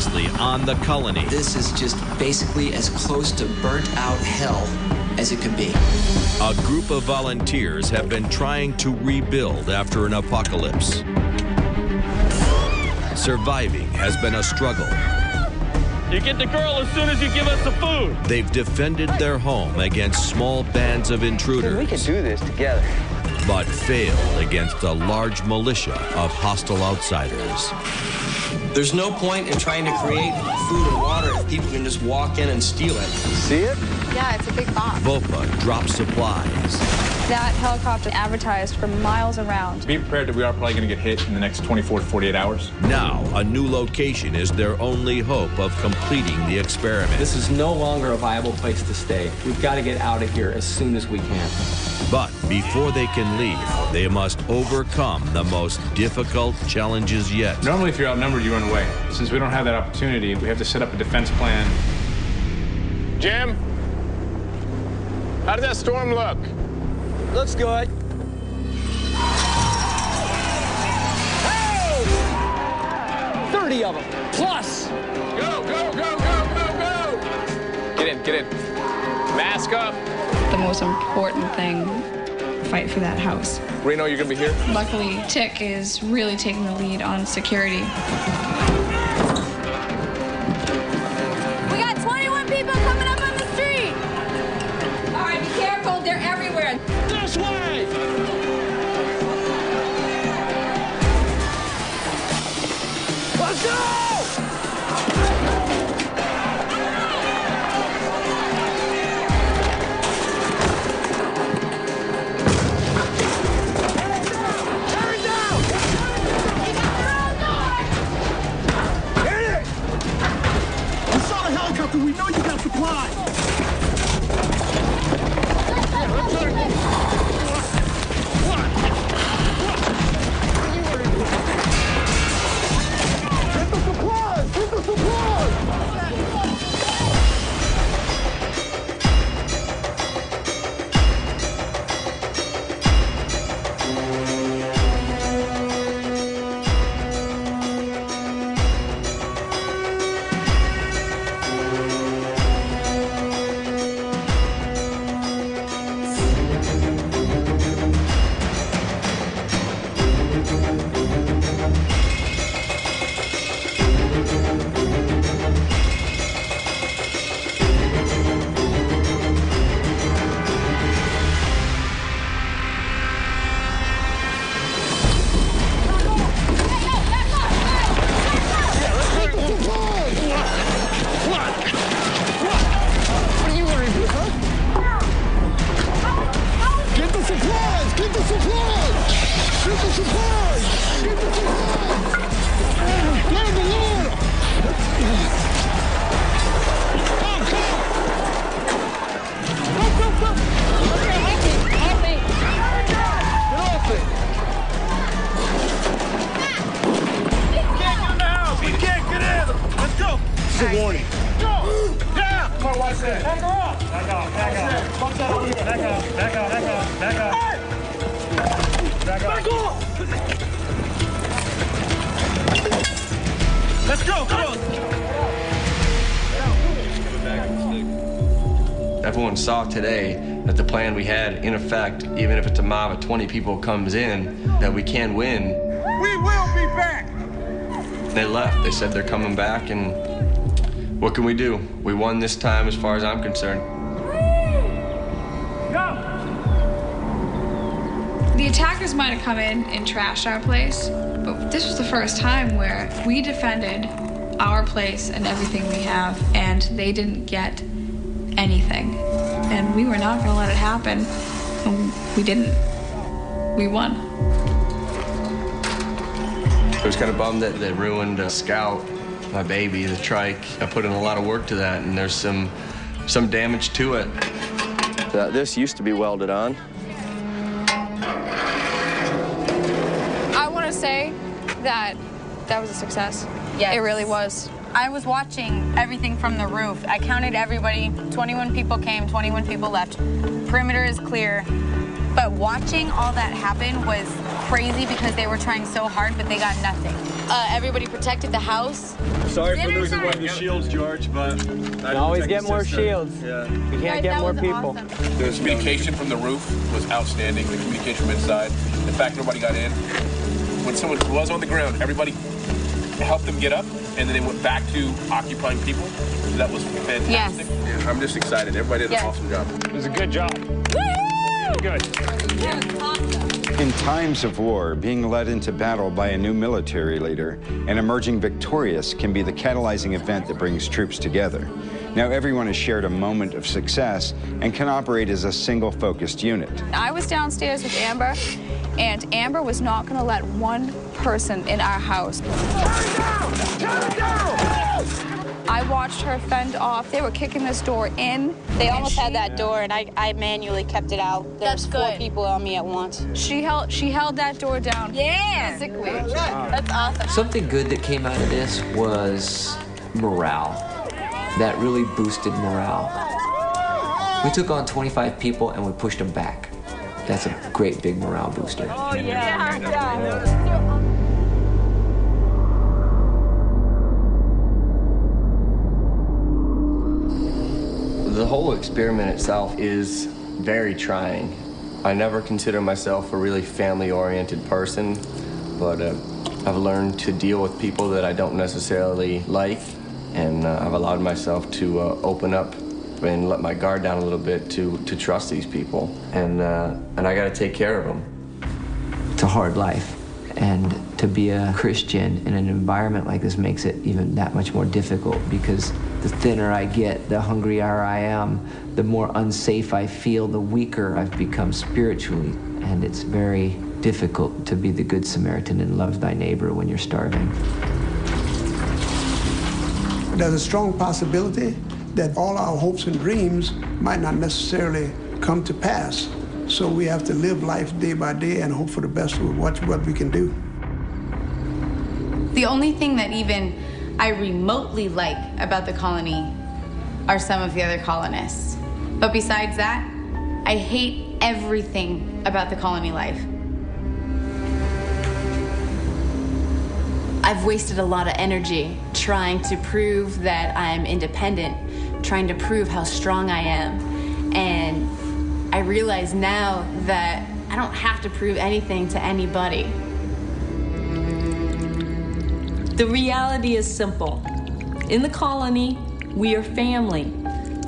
Previously on The Colony. This is just basically as close to burnt-out hell as it could be. A group of volunteers have been trying to rebuild after an apocalypse. Surviving has been a struggle. You get the girl as soon as you give us the food. They've defended their home against small bands of intruders. We could do this together. But failed against a large militia of hostile outsiders. There's no point in trying to create food and water if people can just walk in and steal it. See it? Yeah, it's a big bomb. VOPA dropped supplies. That helicopter advertised for miles around. Be prepared that we are probably going to get hit in the next 24 to 48 hours. Now, a new location is their only hope of completing the experiment. This is no longer a viable place to stay. We've got to get out of here as soon as we can. But before they can leave, they must overcome the most difficult challenges yet. Normally, if you're outnumbered, you run away. Since we don't have that opportunity, we have to set up a defense plan. Jim? How did that storm look? Looks good. Oh! 30 of them, plus. Go, go, go, go, go, go! Get in, get in. Mask up. The most important thing, fight for that house. Reno, you're gonna be here? Luckily, Tick is really taking the lead on security. We got 21 people coming up on the street. All right, be careful. They're everywhere. This way! Let's go! We know you got supplies. Get the supplies! Get the supplies! Everyone saw today that the plan we had, in effect, even if it's a mob of 20 people comes in, that we can win. We will be back! They left. They said they're coming back, and what can we do? We won this time as far as I'm concerned. Go! The attackers might have come in and trashed our place, but this was the first time where we defended our place and everything we have, and they didn't get anything. And we were not going to let it happen. And we didn't. We won. I was kind of bummed that they ruined Scout, my baby, the trike. I put in a lot of work to that, and there's some damage to it. This used to be welded on. I want to say that was a success. Yes. It really was. I was watching everything from the roof. I counted everybody. 21 people came, 21 people left. Perimeter is clear. But watching all that happen was crazy because they were trying so hard, but they got nothing. everybody protected the house. Sorry for losing one of the shields, George, but... You always get more shields. Yeah. You can't get more people. Awesome. The communication from the roof was outstanding. The communication from inside. The fact nobody got in. When someone was on the ground, everybody helped them get up, and then they went back to occupying people. That was fantastic. Yes. Yeah, I'm just excited. Everybody did an awesome job. It was a good job. Good. In times of war, being led into battle by a new military leader and emerging victorious can be the catalyzing event that brings troops together. Now everyone has shared a moment of success and can operate as a single focused unit. I was downstairs with Amber, and Amber was not going to let one person in our house. Turn it down! I watched her fend off. They were kicking this door in. They almost had that door, and I manually kept it out. There's 4 people on me at once. She held that door down. Yeah. Physically. That's awesome. Something good that came out of this was morale. That really boosted morale. We took on 25 people and we pushed them back. That's a great big morale booster. Oh, yeah. The whole experiment itself is very trying. I never consider myself a really family-oriented person, but I've learned to deal with people that I don't necessarily like, and I've allowed myself to open up and let my guard down a little bit to trust these people, and I got to take care of them. It's a hard life, and to be a Christian in an environment like this makes it even that much more difficult, because the thinner I get, the hungrier I am, the more unsafe I feel, the weaker I've become spiritually, and it's very difficult to be the Good Samaritan and love thy neighbor when you're starving. There's a strong possibility that all our hopes and dreams might not necessarily come to pass. So we have to live life day by day and hope for the best with what we can do. The only thing that even I remotely like about the colony are some of the other colonists. But besides that, I hate everything about the colony life. I've wasted a lot of energy trying to prove that I'm independent, trying to prove how strong I am. And I realize now that I don't have to prove anything to anybody. The reality is simple. In the colony, we are family.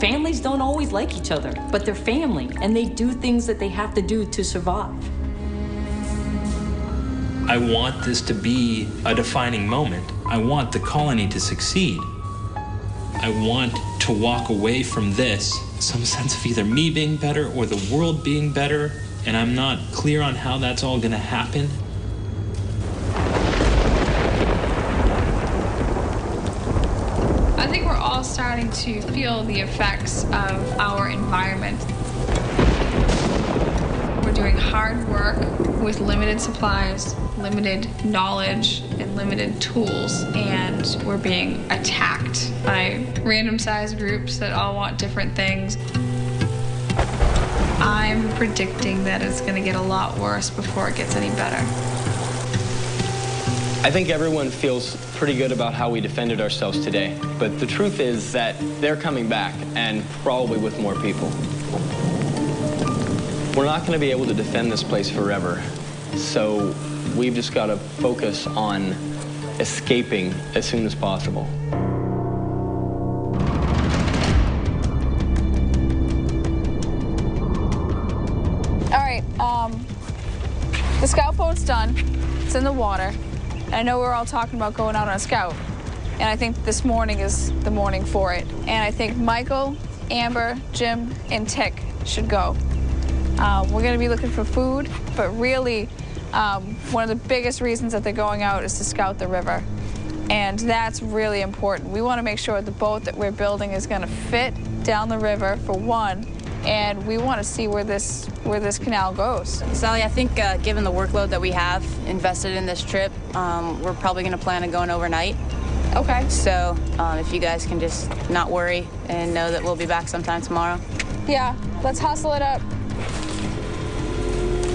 Families don't always like each other, but they're family, and they do things that they have to do to survive. I want this to be a defining moment. I want the colony to succeed. I want to walk away from this, some sense of either me being better or the world being better, and I'm not clear on how that's all gonna happen. I think we're all starting to feel the effects of our environment. We're doing hard work with limited supplies, limited knowledge, and limited tools, and we're being attacked by random-sized groups that all want different things. I'm predicting that it's going to get a lot worse before it gets any better. I think everyone feels pretty good about how we defended ourselves today, but the truth is that they're coming back, and probably with more people. We're not going to be able to defend this place forever, so we've just got to focus on escaping as soon as possible. All right, the scout boat's done. It's in the water. I know we're all talking about going out on a scout, and I think this morning is the morning for it. And I think Michael, Amber, Jim, and Tick should go. We're going to be looking for food, but really, one of the biggest reasons that they're going out is to scout the river. And that's really important. We want to make sure the boat that we're building is going to fit down the river, for one, and we want to see where this canal goes. Sally, I think given the workload that we have invested in this trip, we're probably going to plan on going overnight. Okay. So if you guys can just not worry and know that we'll be back sometime tomorrow. Yeah, let's hustle it up.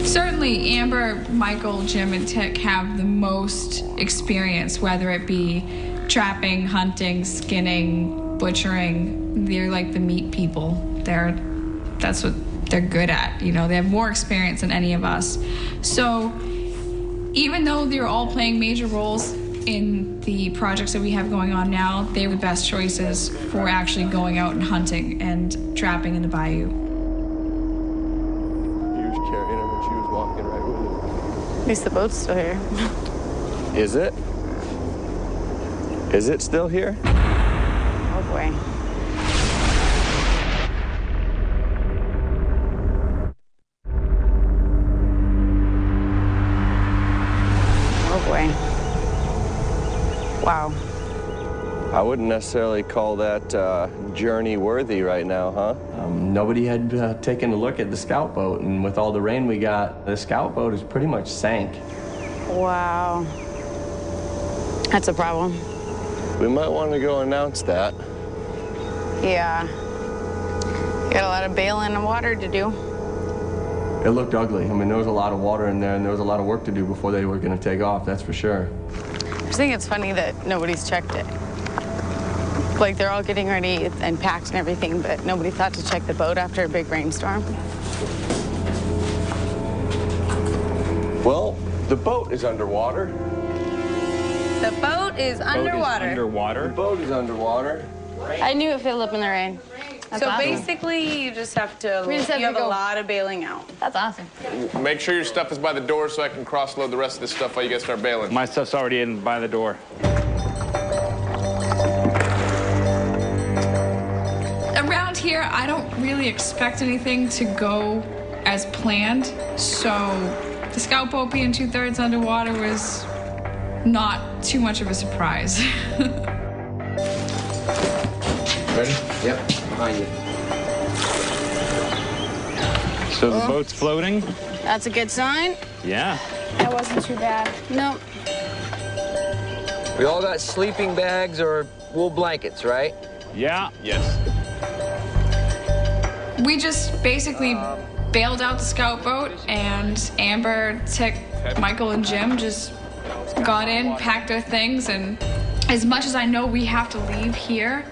Certainly, Amber, Michael, Jim, and Tick have the most experience, whether it be trapping, hunting, skinning, butchering. They're like the meat people. That's what they're good at. You know, they have more experience than any of us. So even though they're all playing major roles in the projects that we have going on now, they were the best choices for actually going out and hunting and trapping in the bayou. Carrying her when she was walking right with it. At least the boat's still here. Is it? Is it still here? Oh boy. Oh boy. Wow. I wouldn't necessarily call that journey worthy right now, huh? Nobody had taken a look at the scout boat, and with all the rain we got, the scout boat is pretty much sank. Wow. That's a problem. We might want to go announce that. Yeah. Got a lot of bailing and water to do. It looked ugly. I mean, there was a lot of water in there, and there was a lot of work to do before they were going to take off, that's for sure. I just think it's funny that nobody's checked it. Like, they're all getting ready and packed and everything, but nobody thought to check the boat after a big rainstorm. Well, the boat is underwater. The boat is underwater. The boat is underwater. I knew it filled up in the rain. That's so awesome. basically, you just have to, We just have you to have a go. lot of bailing out. That's awesome. Make sure your stuff is by the door so I can cross-load the rest of this stuff while you guys start bailing. My stuff's already in by the door. Around here, I don't really expect anything to go as planned, so the scout boat being 2/3 underwater was not too much of a surprise. Ready? Yep, behind you. So the boat's floating? That's a good sign. Yeah. That wasn't too bad. Nope. We all got sleeping bags or wool blankets, right? Yeah. Yes. We just basically bailed out the scout boat, and Amber, Tick, Michael, and Jim just got in, packed their things, and as much as I know we have to leave here,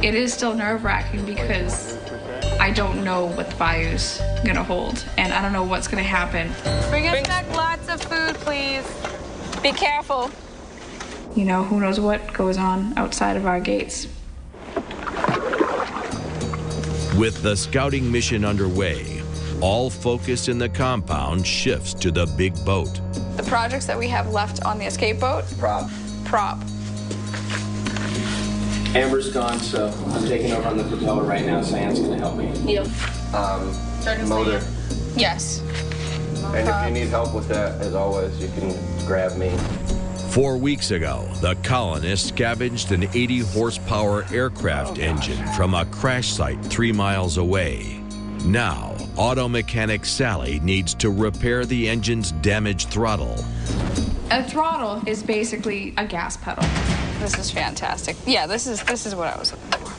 it is still nerve-wracking because I don't know what the bayou's gonna hold, and I don't know what's gonna happen. Bring us back lots of food, please. Be careful. You know, who knows what goes on outside of our gates. With the scouting mission underway, all focus in the compound shifts to the big boat. The projects that we have left on the escape boat? Prop. Amber's gone, so I'm taking over on the propeller right now. Cyan's gonna help me. Yep. Motor. Yes. And if you need help with that, as always, you can grab me. 4 weeks ago, the colonists scavenged an 80-horsepower aircraft engine from a crash site 3 miles away. Now, auto mechanic Sally needs to repair the engine's damaged throttle. A throttle is basically a gas pedal. This is fantastic. Yeah, this is what I was looking for.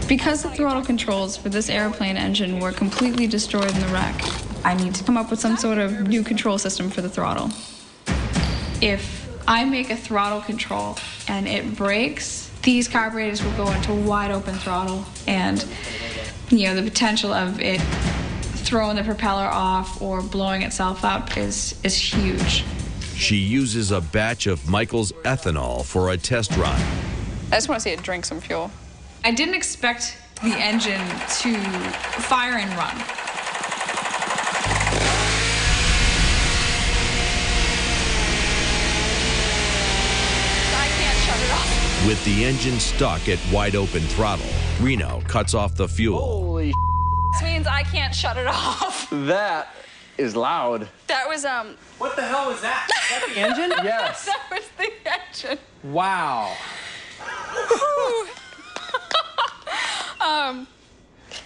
Because the throttle controls for this airplane engine were completely destroyed in the wreck, I need to come up with some sort of new control system for the throttle. If I make a throttle control and it breaks, these carburetors will go into wide open throttle, and you know, the potential of it throwing the propeller off or blowing itself up is huge. She uses a batch of Michael's ethanol for a test run. I just want to see it drink some fuel. I didn't expect the engine to fire and run. I can't shut it off. With the engine stuck at wide open throttle, Reno cuts off the fuel. Holy This means I can't shut it off. that is loud. That was, What the hell was that? Is that the engine? Yes. That was the engine. Wow.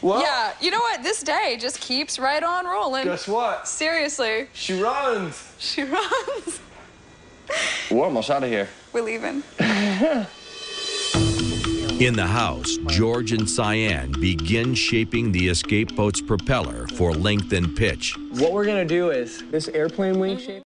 Well, Yeah, you know what? This day just keeps right on rolling. guess what? Seriously. She runs. She runs. We're almost out of here. We're leaving. In the house, George and Cyan begin shaping the escape boat's propeller for length and pitch. What we're gonna do is this airplane wing shape.